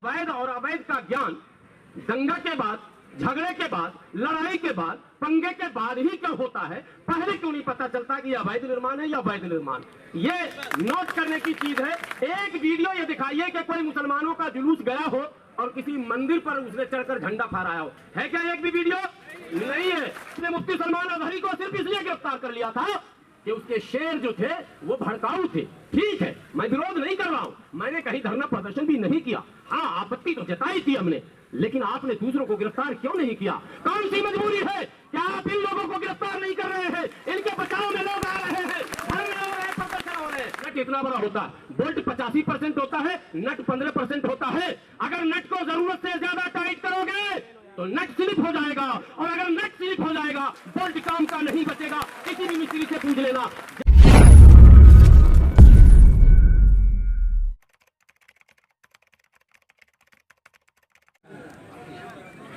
वैध और अवैध का ज्ञान दंगा के बाद, झगड़े के बाद, लड़ाई के बाद, पंगे के बाद ही क्यों होता है? पहले क्यों नहीं पता चलता कि यह अवैध निर्माण है या वैध निर्माण? ये नोट करने की चीज है। एक वीडियो ये दिखाइए कि कोई मुसलमानों का जुलूस गया हो और किसी मंदिर पर उसने चढ़कर झंडा फहराया हो। है क्या एक भी वीडियो? नहीं है। इसने मुफ्ती सलमान अजहरी को सिर्फ इसलिए गिरफ्तार कर लिया था कि उसके शेर जो थे वो भड़काऊ थे। ठीक है, मैं विरोध नहीं कर रहा हूं, मैंने कहीं धरना प्रदर्शन भी नहीं किया। हाँ, आपत्ति तो जताई थी हमने, लेकिन आपने दूसरों को गिरफ्तार क्यों नहीं किया? कौन सी मजबूरी है? क्या आप इन लोगों को गिरफ्तार नहीं कर रहे हैं? इनके बचाव में लोग आ रहे हैं, धरने हो रहे हैं, प्रदर्शन हो रहे हैं। नट इतना बड़ा होता है, बोल्ट 85% होता है, नट 15% होता है। अगर नट को जरूरत से ज्यादा टाइट करोगे तो नट स्लिप हो जाएगा, और अगर नट स्लिप हो जाएगा बोल्ट काम का नहीं बचेगा। किसी भी मिस्त्री से पूछ लेना।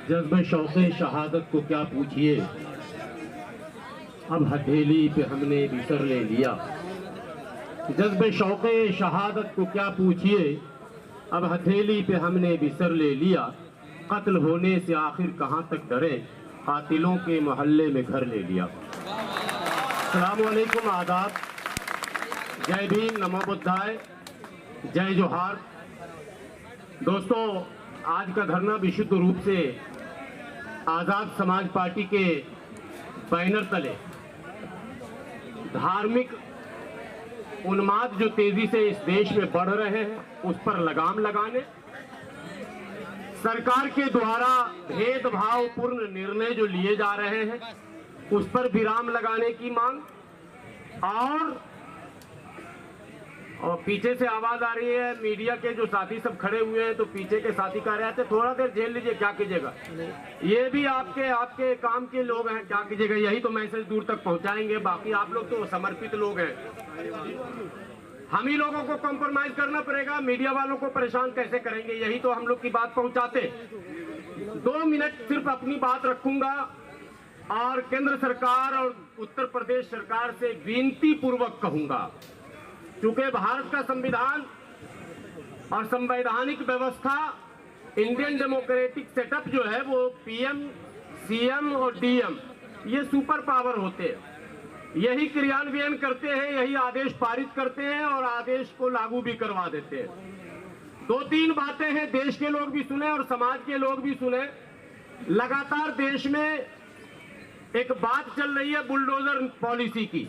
जज्बे शौक़े शहादत को क्या पूछिए, अब हथेली पे हमने भी सर ले लिया। जज्बे शौक़े शहादत को क्या पूछिए, अब हथेली पे हमने भी सर ले लिया। कत्ल होने से आखिर कहां तक डरे, कातिलों के मोहल्ले में घर ले लिया। अस्सलामु अलैकुम, आदाब, जय भीम, नमो बुद्धाय, जय जोहार। दोस्तों, आज का धरना विशुद्ध रूप से आजाद समाज पार्टी के बैनर तले धार्मिक उन्माद जो तेजी से इस देश में बढ़ रहे हैं उस पर लगाम लगाने, सरकार के द्वारा भेदभाव पूर्ण निर्णय जो लिए जा रहे हैं उस पर विराम लगाने की मांग, और पीछे से आवाज आ रही है मीडिया के जो साथी सब खड़े हुए हैं, तो पीछे के साथी कह रहे थे थोड़ा देर झेल लीजिए, क्या कीजिएगा, ये भी आपके काम के लोग हैं, क्या कीजिएगा, यही तो मैसेज दूर तक पहुंचाएंगे। बाकी आप लोग तो समर्पित लोग हैं, हम ही लोगों को कॉम्प्रोमाइज करना पड़ेगा, मीडिया वालों को परेशान कैसे करेंगे, यही तो हम लोग की बात पहुंचाते। 2 मिनट सिर्फ अपनी बात रखूंगा और केंद्र सरकार और उत्तर प्रदेश सरकार से विनती पूर्वक कहूंगा, चूंकि भारत का संविधान और संवैधानिक व्यवस्था, इंडियन डेमोक्रेटिक सेटअप जो है वो पीएम, सीएम और डीएम ये सुपर पावर होते हैं, यही क्रियान्वयन करते हैं, यही आदेश पारित करते हैं और आदेश को लागू भी करवा देते हैं। 2-3 बातें हैं, देश के लोग भी सुने और समाज के लोग भी सुने। लगातार देश में एक बात चल रही है बुलडोजर पॉलिसी की,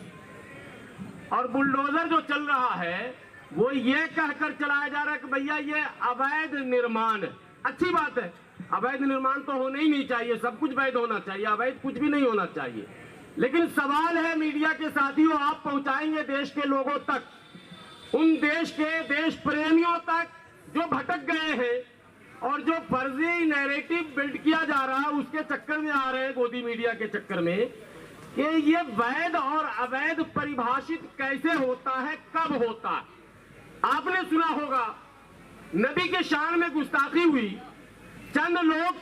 और बुलडोजर जो चल रहा है वो ये कहकर चलाया जा रहा है कि भैया ये अवैध निर्माण है। अच्छी बात है, अवैध निर्माण तो होना ही नहीं चाहिए, सब कुछ वैध होना चाहिए, अवैध कुछ भी नहीं होना चाहिए। लेकिन सवाल है मीडिया के साथियों, आप पहुंचाएंगे देश के लोगों तक, उन देश के देश प्रेमियों तक जो भटक गए हैं और जो फर्जी नैरेटिव बिल्ड किया जा रहा है उसके चक्कर में आ रहे हैं, गोदी मीडिया के चक्कर में, कि ये वैध और अवैध परिभाषित कैसे होता है, कब होता है। आपने सुना होगा नबी के शान में गुस्ताखी हुई, चंद लोग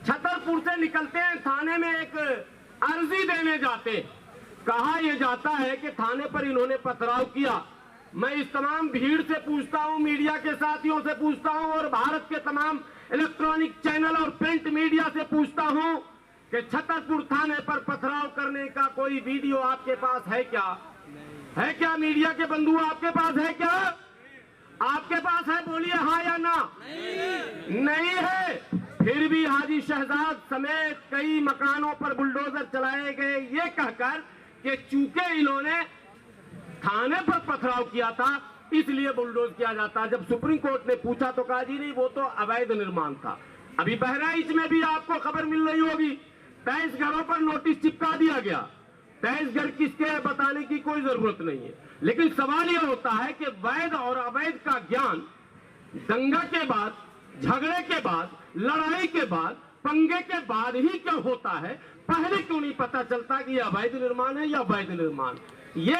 छतरपुर से निकलते हैं, थाने में एक अर्जी देने जाते। कहा यह जाता है कि थाने पर इन्होंने पथराव किया। मैं इस तमाम भीड़ से पूछता हूं, मीडिया के साथियों से पूछता हूं और भारत के तमाम इलेक्ट्रॉनिक चैनल और प्रिंट मीडिया से पूछता हूं कि छतरपुर थाने पर पथराव करने का कोई वीडियो आपके पास है क्या? है क्या मीडिया के बंधु, आपके पास है क्या? आपके पास है, बोलिए हाँ या ना। नहीं है। फिर भी हाजी शहजाद समेत कई मकानों पर बुलडोजर चलाए गए, ये कहकर कि चूंकि इन्होंने थाने पर पथराव किया था इसलिए बुलडोज किया जाता। जब सुप्रीम कोर्ट ने पूछा तो कहा जी नहीं, वो तो अवैध निर्माण था। अभी बहराइच में भी आपको खबर मिल रही होगी, 23 घरों पर नोटिस चिपका दिया गया। 23 घर किसके है बताने की कोई जरूरत नहीं है, लेकिन सवाल यह होता है कि वैध और अवैध का ज्ञान दंगा के बाद, झगड़े के बाद, लड़ाई के बाद, पंगे के बाद ही क्यों होता है? पहले क्यों नहीं पता चलता कि यह अवैध निर्माण है या वैध निर्माण? ये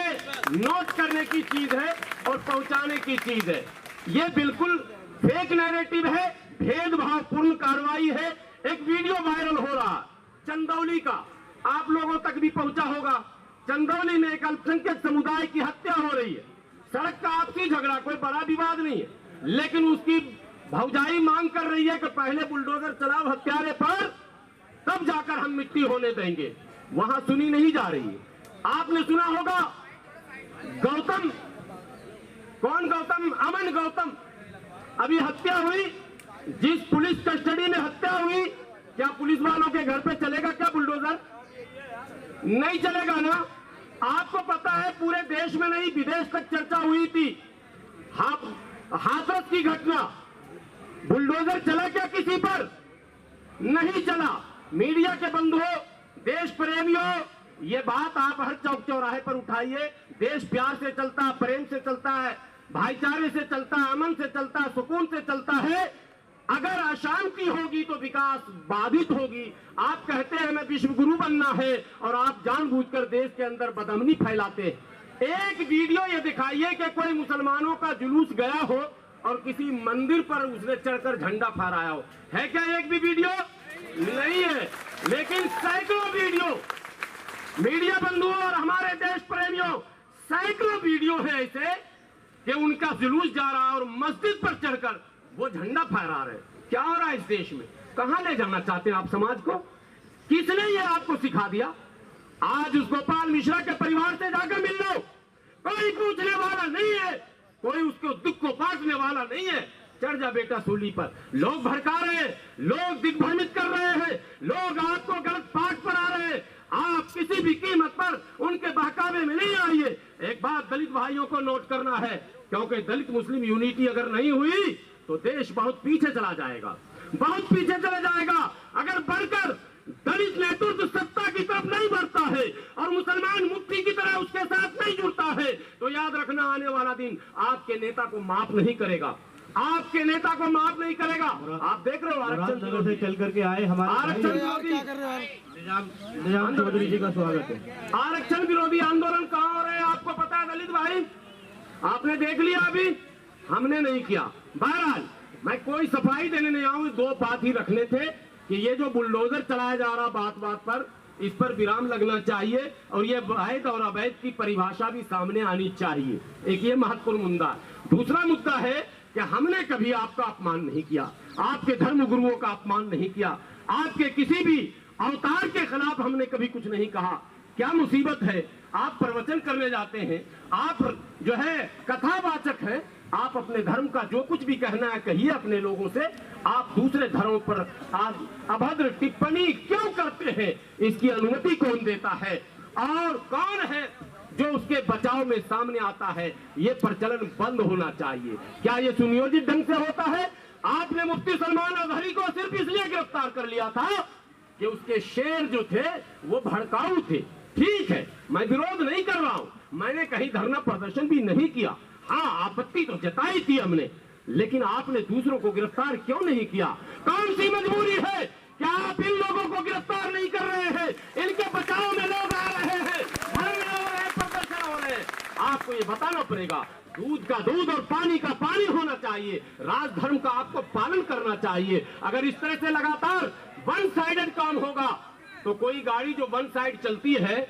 नोट करने की चीज है और पहुंचाने की चीज है। ये बिल्कुल फेक नैरेटिव है, भेदभावपूर्ण कार्रवाई है। एक वीडियो वायरल हो रहा चंदौली का, आप लोगों तक भी पहुंचा होगा। चंदौली में एक अल्पसंख्यक समुदाय की हत्या हो रही है, सड़क का आपसी झगड़ा, कोई बड़ा विवाद नहीं है, लेकिन उसकी भौजाई मांग कर रही है कि पहले बुलडोजर चलाओ हत्यारे पर, तब जाकर हम मिट्टी होने देंगे। वहां सुनी नहीं जा रही है। आपने सुना होगा गौतम, कौन गौतम? अमन गौतम, अभी हत्या हुई, जिस पुलिस कस्टडी में हत्या हुई, क्या पुलिस वालों के घर पे चलेगा क्या बुलडोजर? नहीं चलेगा ना। आपको पता है पूरे देश में नहीं विदेश तक चर्चा हुई थी हाथरस की घटना। बुलडोजर चला क्या किसी पर? नहीं चला। मीडिया के बंधुओं, देश प्रेमियों, ये बात आप हर चौक चौराहे पर उठाइए। देश प्यार से चलता है, प्रेम से चलता है, भाईचारे से चलता है, अमन से चलता है, सुकून से चलता है। अगर अशांति होगी तो विकास बाधित होगी। आप कहते हैं हमें विश्व गुरु बनना है और आप जानबूझकर देश के अंदर बदअमनी फैलाते हैं। एक वीडियो ये दिखाइए कि कोई मुसलमानों का जुलूस गया हो और किसी मंदिर पर उसने चढ़कर झंडा फहराया हो। है क्या एक भी वीडियो? नहीं है। लेकिन सैकड़ों वीडियो, मीडिया बंधुओं और हमारे देश प्रेमियों, सैकड़ों वीडियो है ऐसे कि उनका जुलूस जा रहा है और मस्जिद पर चढ़कर वो झंडा फहरा रहे। क्या हो रहा है इस देश में? कहां ले जाना चाहते हैं आप समाज को? किसने ये आपको सिखा दिया? आज उस गोपाल मिश्रा के परिवार से जाकर मिल लो, कोई पूछने वाला नहीं है, कोई उसको दुख को बांटने वाला नहीं है। चढ़ जा बेटा सूली पर। लोग भड़का रहे हैं, लोग दिग्भ्रमित कर रहे हैं, लोग आपको गलत पाठ पढ़ा रहे हैं। आप किसी भी कीमत पर उनके बहकावे में नहीं आइए। एक बात दलित भाइयों को नोट करना है, क्योंकि दलित मुस्लिम यूनिटी अगर नहीं हुई तो देश बहुत पीछे चला जाएगा, बहुत पीछे चला जाएगा। अगर बढ़कर दलित नेतृत्व सत्ता की तरफ नहीं बढ़ता है और मुसलमान मुफ्ती की तरह उसके साथ नहीं जुड़ता है, तो याद रखना आने वाला दिन आपके नेता को माफ नहीं करेगा, आपके नेता को माफ नहीं करेगा। आप देख रहे हो आरक्षण से चल करके आए हमारे आरक्षण चौधरी जी का स्वागत है। आरक्षण विरोधी आंदोलन कहाँ हो रहे हैं आपको पता है दलित भाई? आपने देख लिया, अभी हमने नहीं किया। बहरहाल मैं कोई सफाई देने नहीं आऊं, दो बात ही रखने थे कि ये जो बुलडोजर चलाया जा रहा बात बात पर, इस पर विराम लगना चाहिए और ये वैध और अवैध की परिभाषा भी सामने आनी चाहिए। एक ये महत्वपूर्ण मुद्दा है। दूसरा मुद्दा है कि हमने कभी आपका अपमान नहीं किया, आपके धर्म गुरुओं का अपमान नहीं किया, आपके किसी भी अवतार के खिलाफ हमने कभी कुछ नहीं कहा। क्या मुसीबत है, आप प्रवचन करने जाते हैं, आप जो है कथावाचक हैं, आप अपने धर्म का जो कुछ भी कहना है कहिए अपने लोगों से। आप दूसरे धर्मों पर आज अभद्र टिप्पणी क्यों करते हैं? इसकी अनुमति कौन देता है और कौन है जो उसके बचाव में सामने आता है? ये प्रचलन बंद होना चाहिए। क्या ये सुनियोजित ढंग से होता है? आपने मुफ्ती सलमान अजहरी को सिर्फ इसलिए गिरफ्तार कर लिया था कि उसके शेर जो थे वो भड़काऊ थे। ठीक है, मैं विरोध नहीं कर रहा हूं, मैंने कहीं धरना प्रदर्शन भी नहीं किया। हाँ, आपत्ति तो जताई थी हमने, लेकिन आपने दूसरों को गिरफ्तार क्यों नहीं किया? कौन सी मजबूरी है? क्या आप इन लोगों को गिरफ्तार नहीं कर रहे हैं? इनके बचाव में लोग आ रहे हैं, धरने हो रहे हैं, प्रदर्शन हो रहे हैं। आपको ये बताना पड़ेगा, दूध का दूध और पानी का पानी होना चाहिए। राजधर्म का आपको पालन करना चाहिए। अगर इस तरह से लगातार वन साइडेड काम होगा तो कोई गाड़ी जो वन साइड चलती है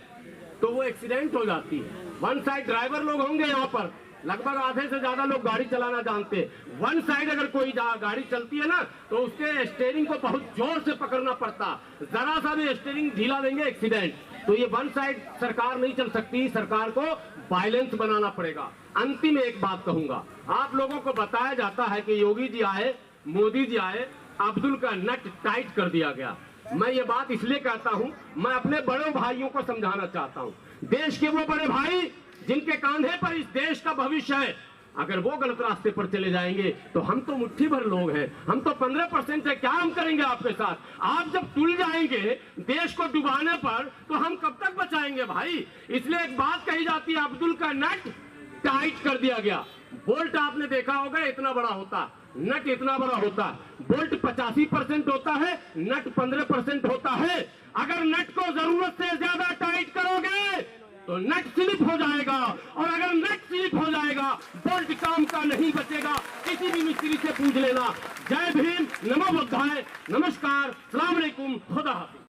तो वो एक्सीडेंट हो जाती है। वन साइड ड्राइवर लोग होंगे यहाँ पर, लगभग आधे से ज्यादा लोग गाड़ी चलाना जानते हैं। वन साइड अगर कोई गाड़ी चलती है ना तो उसके स्टीयरिंग को बहुत जोर से पकड़ना पड़ता, जरा सा भी स्टीयरिंग ढीला देंगे एक्सीडेंट। तो ये वन साइड सरकार नहीं चल सकती, सरकार को बैलेंस बनाना पड़ेगा। अंतिम एक बात कहूंगा, आप लोगों को बताया जाता है कि योगी जी आए, मोदी जी आए, अब्दुल का नट टाइट कर दिया गया। मैं ये बात इसलिए कहता हूं, मैं अपने बड़े भाइयों को समझाना चाहता हूं। देश के वो बड़े भाई जिनके कांधे पर इस देश का भविष्य है, अगर वो गलत रास्ते पर चले जाएंगे तो हम तो मुट्ठी भर लोग हैं, हम तो 15% है, क्या हम करेंगे आपके साथ? आप जब तुल जाएंगे देश को डुबाने पर तो हम कब तक बचाएंगे भाई? इसलिए एक बात कही जाती है, अब्दुल का नट टाइट कर दिया गया। बोल्ट आपने देखा होगा इतना बड़ा होता, नट इतना बड़ा होता है। बोल्ट 85% होता है, नट 15% होता है। अगर नट को जरूरत से ज्यादा टाइट करोगे तो नट स्लिप हो जाएगा, और अगर नट स्लिप हो जाएगा बोल्ट काम का नहीं बचेगा। किसी भी मिस्त्री से पूछ लेना। जय भीम, नमो बुद्धाय, नमस्कार, अस्सलाम वालेकुम, खुदा हाफिज।